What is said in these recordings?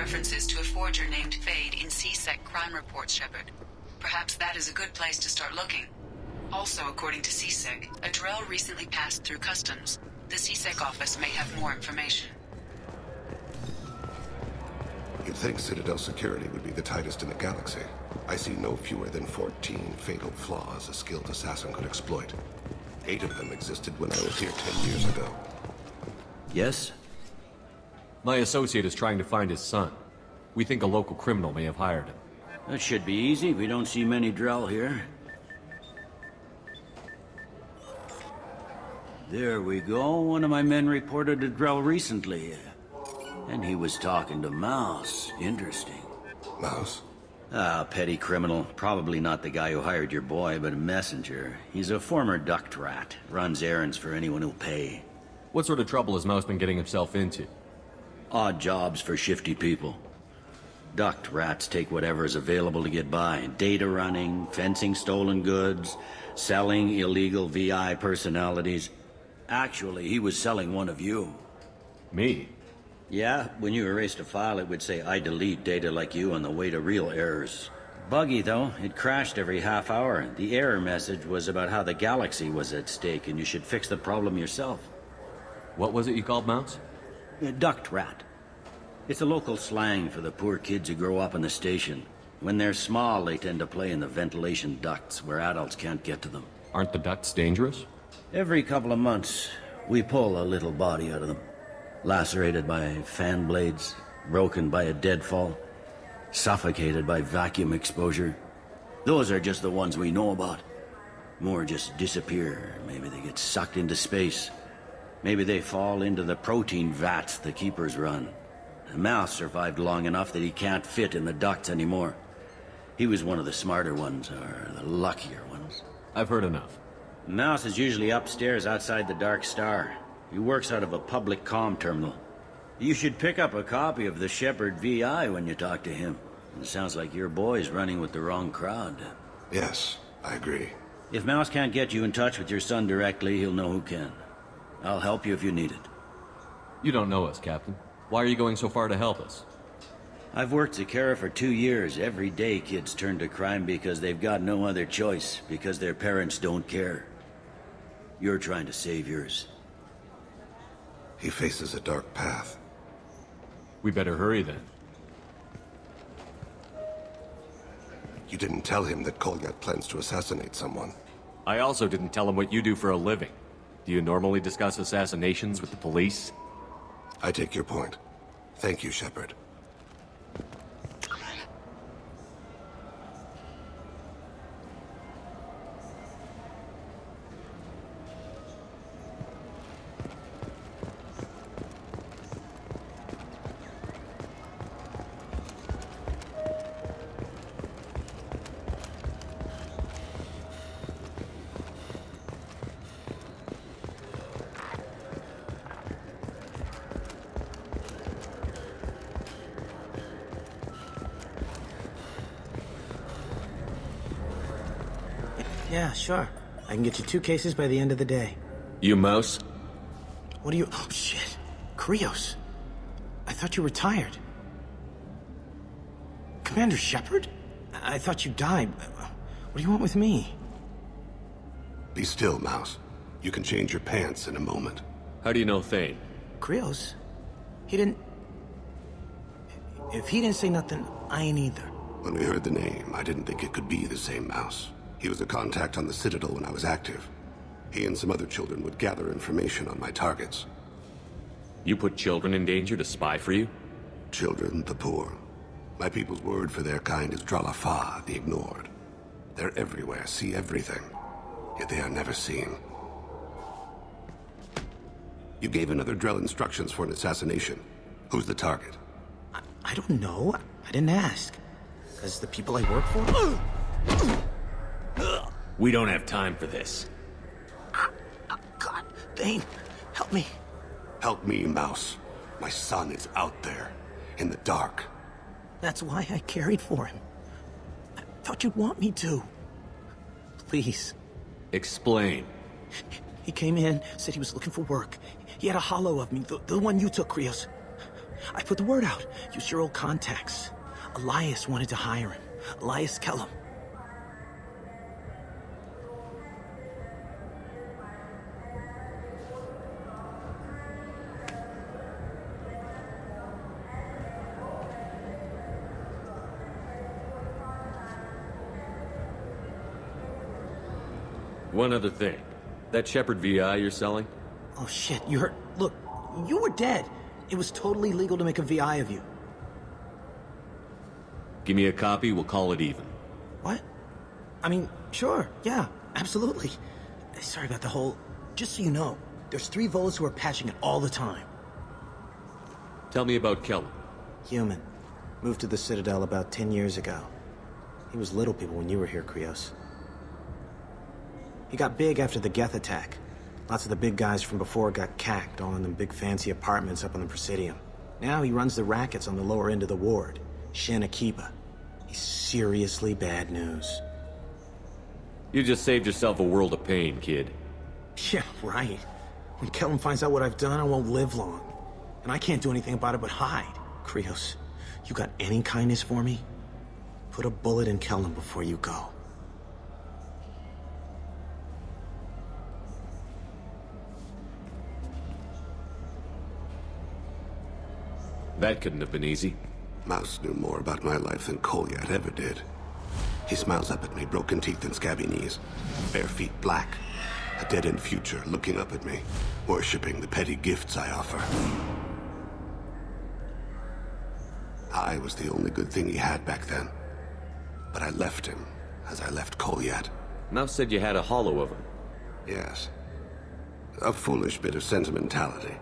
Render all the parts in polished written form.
references to a forger named Fade in C-Sec crime reports, Shepard. Perhaps that is a good place to start looking. Also, according to C-Sec, a Drell recently passed through customs. The C-Sec office may have more information. You'd think Citadel security would be the tightest in the galaxy. I see no fewer than 14 fatal flaws a skilled assassin could exploit. 8 of them existed when I was here 10 years ago. Yes? My associate is trying to find his son. We think a local criminal may have hired him. That should be easy. We don't see many Drell here. There we go. One of my men reported a Drell recently. And he was talking to Mouse. Interesting. Mouse? Ah, petty criminal. Probably not the guy who hired your boy, but a messenger. He's a former duct rat. Runs errands for anyone who'll pay. What sort of trouble has Mouse been getting himself into? Odd jobs for shifty people. Duct rats take whatever is available to get by. Data running, fencing stolen goods, selling illegal VI personalities. Actually, he was selling one of you. Me? Yeah, when you erased a file, it would say, I delete data like you on the way to real errors. Buggy, though. It crashed every half hour. The error message was about how the galaxy was at stake, and you should fix the problem yourself. What was it you called Mouse? A duct rat. It's a local slang for the poor kids who grow up in the station. When they're small, they tend to play in the ventilation ducts where adults can't get to them. Aren't the ducts dangerous? Every couple of months, we pull a little body out of them. Lacerated by fan blades, broken by a deadfall, suffocated by vacuum exposure. Those are just the ones we know about. More just disappear. Maybe they get sucked into space. Maybe they fall into the protein vats the keepers run. The Mouse survived long enough that he can't fit in the ducts anymore. He was one of the smarter ones, or the luckier ones. I've heard enough. Mouse is usually upstairs outside the Dark Star. He works out of a public comm terminal. You should pick up a copy of the Shepard VI when you talk to him. It sounds like your boy's running with the wrong crowd. Yes, I agree. If Mouse can't get you in touch with your son directly, he'll know who can. I'll help you if you need it. You don't know us, Captain. Why are you going so far to help us? I've worked Zakera for 2 years. Every day kids turn to crime because they've got no other choice, because their parents don't care. You're trying to save yours. He faces a dark path. We better hurry then. You didn't tell him that Kolyat plans to assassinate someone. I also didn't tell him what you do for a living. Do you normally discuss assassinations with the police? I take your point. Thank you, Shepard. Yeah, sure. I can get you 2 cases by the end of the day. You Mouse? What are you... Oh, shit. Krios. I thought you were retired. Commander Shepard? I thought you died. What do you want with me? Be still, Mouse. You can change your pants in a moment. How do you know Thane? Krios? He didn't... If he didn't say nothing, I ain't either. When we heard the name, I didn't think it could be the same Mouse. He was a contact on the Citadel when I was active. He and some other children would gather information on my targets. You put children in danger to spy for you? Children, the poor. My people's word for their kind is Dralafa, the ignored. They're everywhere, see everything. Yet they are never seen. You gave another Drell instructions for an assassination. Who's the target? I don't know. I didn't ask. Because the people I work for... We don't have time for this. God, Thane, help me. Help me, Mouse. My son is out there, in the dark. That's why I carried for him. I thought you'd want me to. Please. Explain. He came in, said he was looking for work. He had a hollow of me, the one you took, Krios. I put the word out. Used your old contacts. Elias wanted to hire him. Elias Kellum. One other thing. That Shepard VI you're selling? Oh shit, you hurt. Look, you were dead. It was totally legal to make a VI of you. Give me a copy, we'll call it even. What? I mean, sure, yeah, absolutely. Sorry about the whole... Just so you know, there's 3 Volus who are patching it all the time. Tell me about Kellum. Human. Moved to the Citadel about 10 years ago. He was little people when you were here, Krios. He got big after the Geth attack. Lots of the big guys from before got cacked all in them big fancy apartments up on the Presidium. Now he runs the rackets on the lower end of the ward, Shin Akiba. He's seriously bad news. You just saved yourself a world of pain, kid. Yeah, right. When Kellum finds out what I've done, I won't live long. And I can't do anything about it but hide. Krios, you got any kindness for me? Put a bullet in Kellum before you go. That couldn't have been easy. Mouse knew more about my life than Kolyat ever did. He smiles up at me, broken teeth and scabby knees. Bare feet black. A dead-end future looking up at me, worshipping the petty gifts I offer. I was the only good thing he had back then. But I left him, as I left Kolyat. Mouse said you had a hollow of him. Yes. A foolish bit of sentimentality.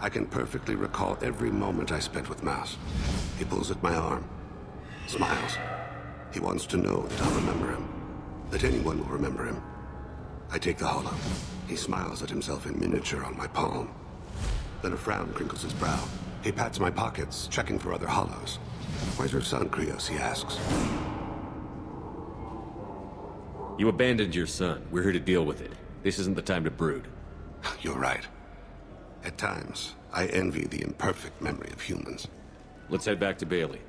I can perfectly recall every moment I spent with Mouse. He pulls at my arm, smiles. He wants to know that I'll remember him, that anyone will remember him. I take the hollow. He smiles at himself in miniature on my palm. Then a frown crinkles his brow. He pats my pockets, checking for other hollows. Where's your son, Krios, he asks. You abandoned your son. We're here to deal with it. This isn't the time to brood. You're right. At times, I envy the imperfect memory of humans. Let's head back to Bailey.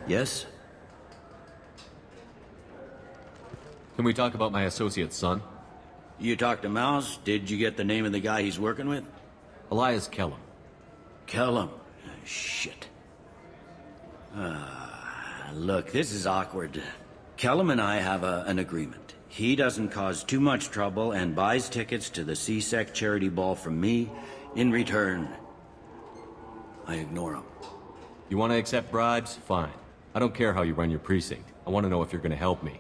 Yes? Can we talk about my associate's son? You talked to Mouse? Did you get the name of the guy he's working with? Elias Kellum. Kellum. Shit. Look, this is awkward. Kellum and I have an agreement. He doesn't cause too much trouble and buys tickets to the C-Sec charity ball from me. In return, I ignore him. You want to accept bribes? Fine. I don't care how you run your precinct. I want to know if you're going to help me.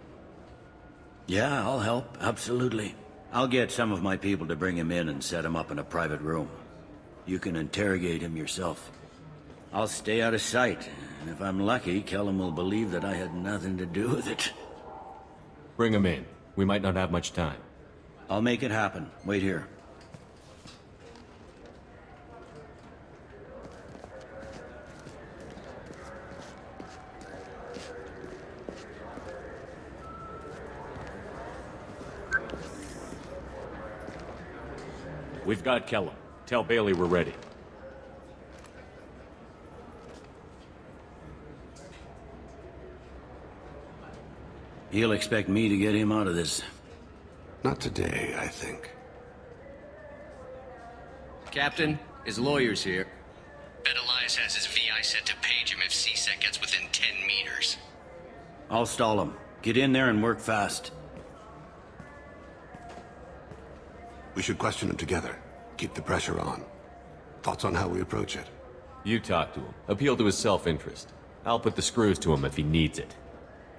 Yeah, I'll help. Absolutely. I'll get some of my people to bring him in and set him up in a private room. You can interrogate him yourself. I'll stay out of sight, and if I'm lucky, Kellum will believe that I had nothing to do with it. Bring him in. We might not have much time. I'll make it happen. Wait here. We've got Kellum. Tell Bailey we're ready. He'll expect me to get him out of this. Not today, I think. Captain, his lawyer's here. Bet Elias has his VI set to page him if C-Sec gets within 10 meters. I'll stall him. Get in there and work fast. We should question him together. Keep the pressure on. Thoughts on how we approach it? You talk to him. Appeal to his self-interest. I'll put the screws to him if he needs it.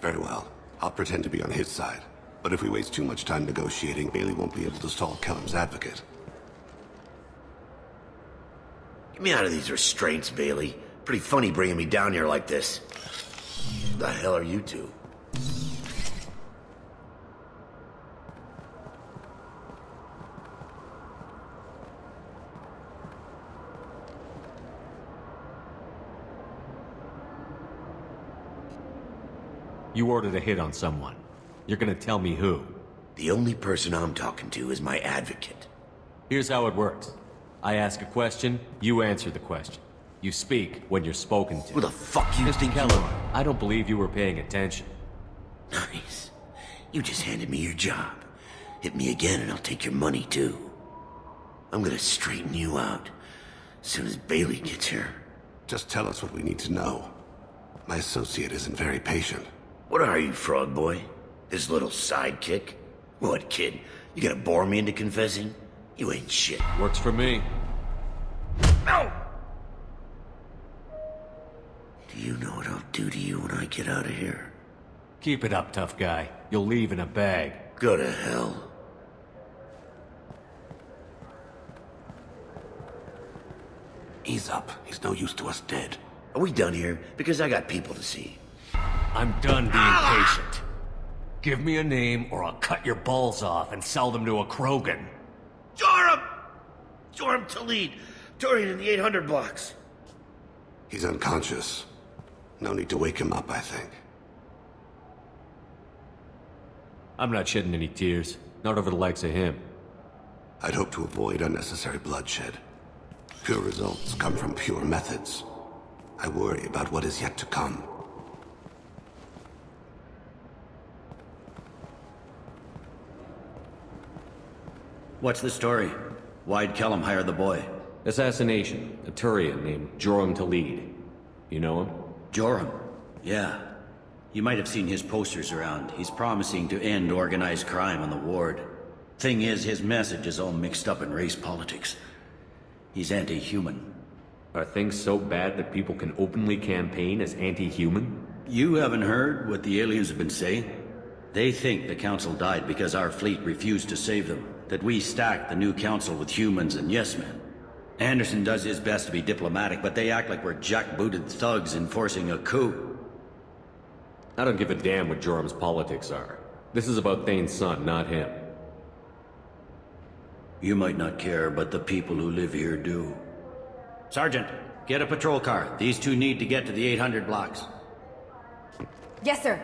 Very well. I'll pretend to be on his side. But if we waste too much time negotiating, Bailey won't be able to stall Kellum's advocate. Get me out of these restraints, Bailey. Pretty funny bringing me down here like this. What the hell are you two? You ordered a hit on someone. You're gonna tell me who. The only person I'm talking to is my advocate. Here's how it works. I ask a question, you answer the question. You speak when you're spoken to. Who the fuck you Mr. think you Kellum, are? I don't believe you were paying attention. Nice. You just handed me your job. Hit me again and I'll take your money too. I'm gonna straighten you out as soon as Bailey gets here. Just tell us what we need to know. My associate isn't very patient. What are you, frog boy? His little sidekick? What, kid? You gonna bore me into confessing? You ain't shit. Works for me. No! Do you know what I'll do to you when I get out of here? Keep it up, tough guy. You'll leave in a bag. Go to hell. Ease up. He's no use to us dead. Are we done here? Because I got people to see. I'm done being patient. Give me a name or I'll cut your balls off and sell them to a Krogan. Joram! Joram Talid, Turian in the 800 blocks. He's unconscious. No need to wake him up, I think. I'm not shedding any tears. Not over the likes of him. I'd hope to avoid unnecessary bloodshed. Pure results come from pure methods. I worry about what is yet to come. What's the story? Why'd Kellum hire the boy? Assassination. A Turian named Joram Talid. You know him? Joram? Yeah. You might have seen his posters around. He's promising to end organized crime on the ward. Thing is, his message is all mixed up in race politics. He's anti-human. Are things so bad that people can openly campaign as anti-human? You haven't heard what the aliens have been saying? They think the Council died because our fleet refused to save them. That we stacked the new Council with humans and yes-men. Anderson does his best to be diplomatic, but they act like we're jackbooted thugs enforcing a coup. I don't give a damn what Joram's politics are. This is about Thane's son, not him. You might not care, but the people who live here do. Sergeant, get a patrol car. These two need to get to the 800 blocks. Yes, sir.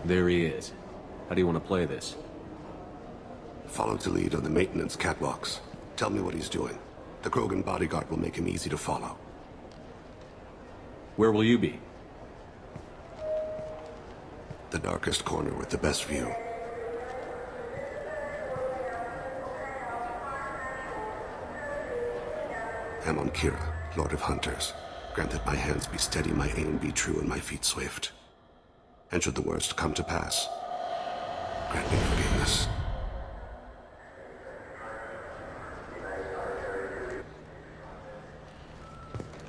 There he is. How do you want to play this? Follow to lead on the maintenance catwalks. Tell me what he's doing. The Krogan bodyguard will make him easy to follow. Where will you be? The darkest corner with the best view. I'm on Kira, Lord of Hunters. Grant that my hands be steady, my aim be true, and my feet swift. And should the worst come to pass, grant me forgiveness.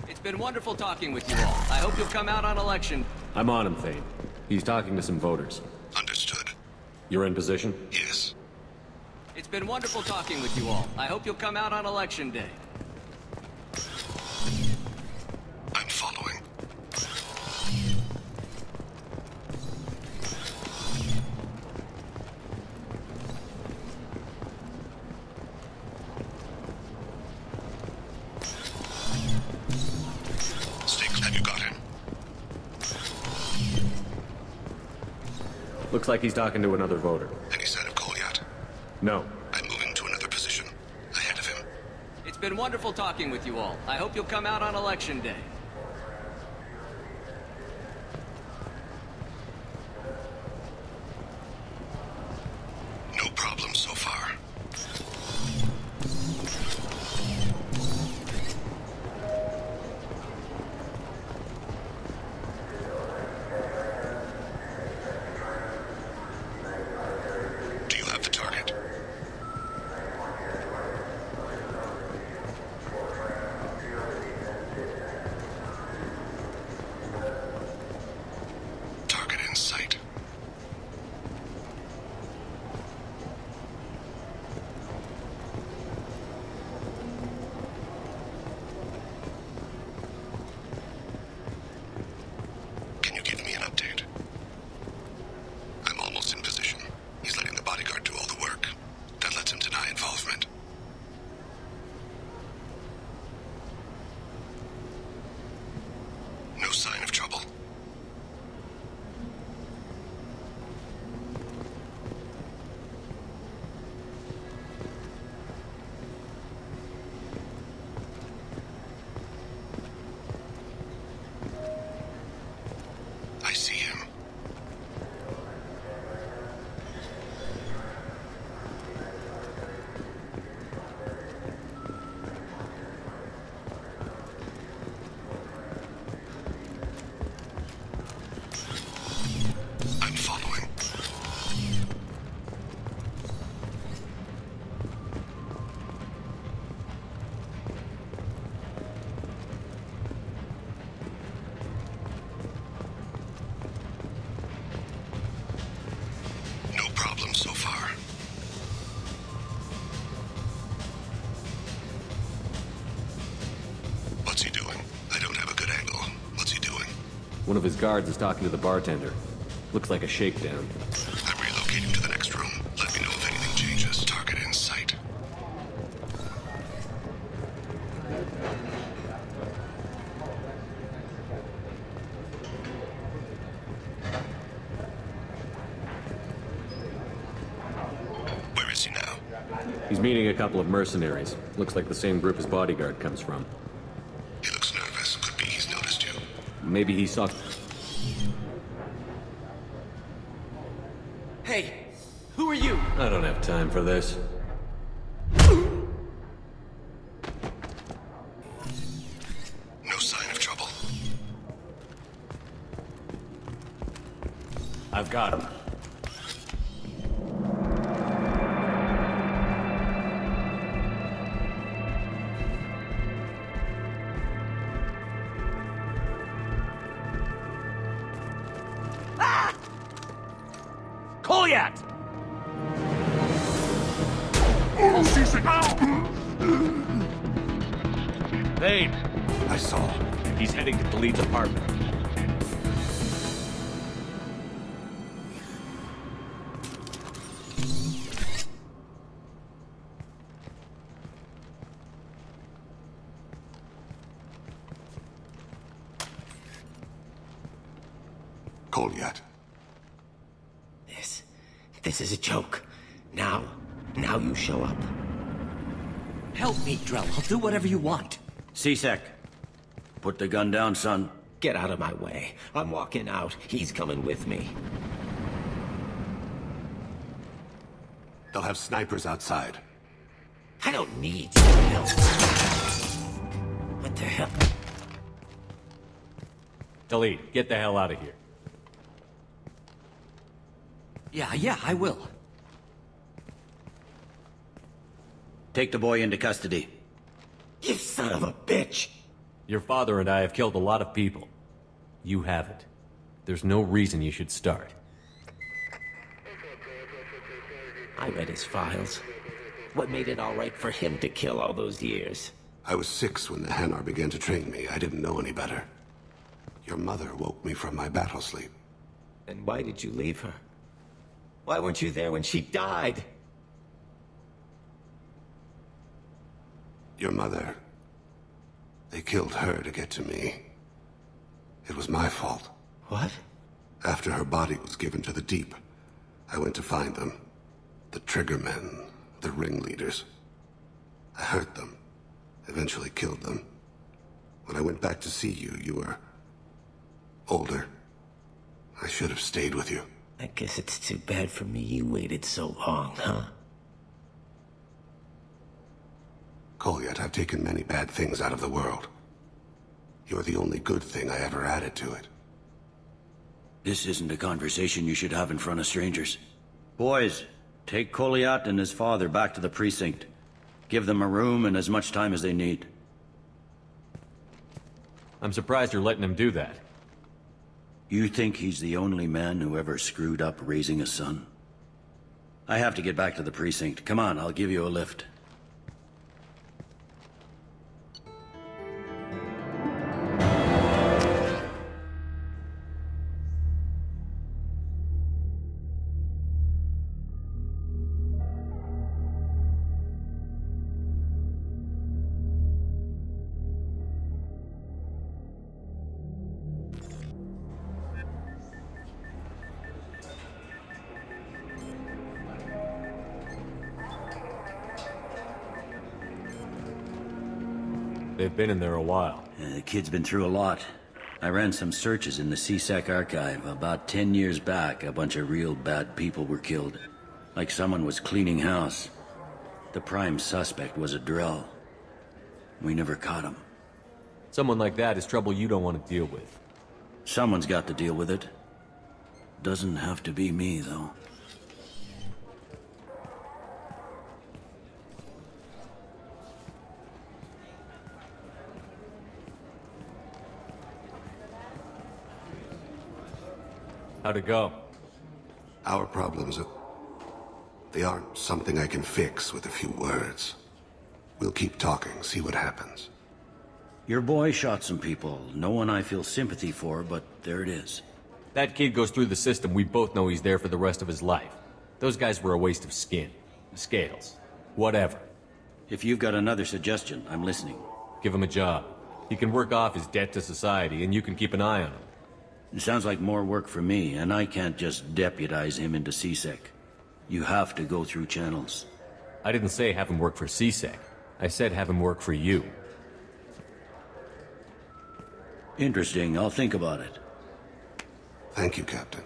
It's been wonderful talking with you all. I hope you'll come out on election. I'm on him, Thane. He's talking to some voters. Understood. You're in position? Yes. It's been wonderful talking with you all. I hope you'll come out on election day. I'm following. Sticks, have you got him? Looks like he's talking to another voter. Any sign of Kolyat? No. I'm moving to another position. Ahead of him. It's been wonderful talking with you all. I hope you'll come out on election day. No problem so far. One of his guards is talking to the bartender. Looks like a shakedown. I'm relocating to the next room. Let me know if anything changes. Target in sight. Where is he now? He's meeting a couple of mercenaries. Looks like the same group his bodyguard comes from. He looks nervous. Could be he's noticed you. Maybe he saw... Hey, who are you? I don't have time for this. No sign of trouble. I've got him. Kolyat! Thane! I saw. He's heading to the lead's apartment. Kolyat. This is a joke. Now you show up. Help me, Drell. I'll do whatever you want. C-Sec. Put the gun down, son. Get out of my way. I'm walking out. He's coming with me. They'll have snipers outside. I don't need your help. What the hell? Delete, get the hell out of here. Yeah, I will. Take the boy into custody. You son of a bitch! Your father and I have killed a lot of people. You haven't. There's no reason you should start. I read his files. What made it all right for him to kill all those years? I was 6 when the Hanar began to train me. I didn't know any better. Your mother woke me from my battle sleep. Then why did you leave her? Why weren't you there when she died? Your mother... They killed her to get to me. It was my fault. What? After her body was given to the Deep, I went to find them. The Triggermen, the ringleaders. I hurt them, eventually killed them. When I went back to see you, you were... older. I should have stayed with you. I guess it's too bad for me you waited so long, huh? Kolyat, I've taken many bad things out of the world. You're the only good thing I ever added to it. This isn't a conversation you should have in front of strangers. Boys, take Kolyat and his father back to the precinct. Give them a room and as much time as they need. I'm surprised you're letting him do that. You think he's the only man who ever screwed up raising a son? I have to get back to the precinct. Come on, I'll give you a lift. They've been in there a while. The kid's been through a lot. I ran some searches in the C-Sec archive. About 10 years back, a bunch of real bad people were killed. Like someone was cleaning house. The prime suspect was a Drell. We never caught him. Someone like that is trouble you don't want to deal with. Someone's got to deal with it. Doesn't have to be me, though. How'd it go? Our problems are... they aren't something I can fix with a few words. We'll keep talking, see what happens. Your boy shot some people. No one I feel sympathy for, but there it is. That kid goes through the system, we both know he's there for the rest of his life. Those guys were a waste of skin. Scales. Whatever. If you've got another suggestion, I'm listening. Give him a job. He can work off his debt to society, and you can keep an eye on him. It sounds like more work for me, and I can't just deputize him into CSEC. You have to go through channels. I didn't say have him work for CSEC. I said have him work for you. Interesting. I'll think about it. Thank you, Captain.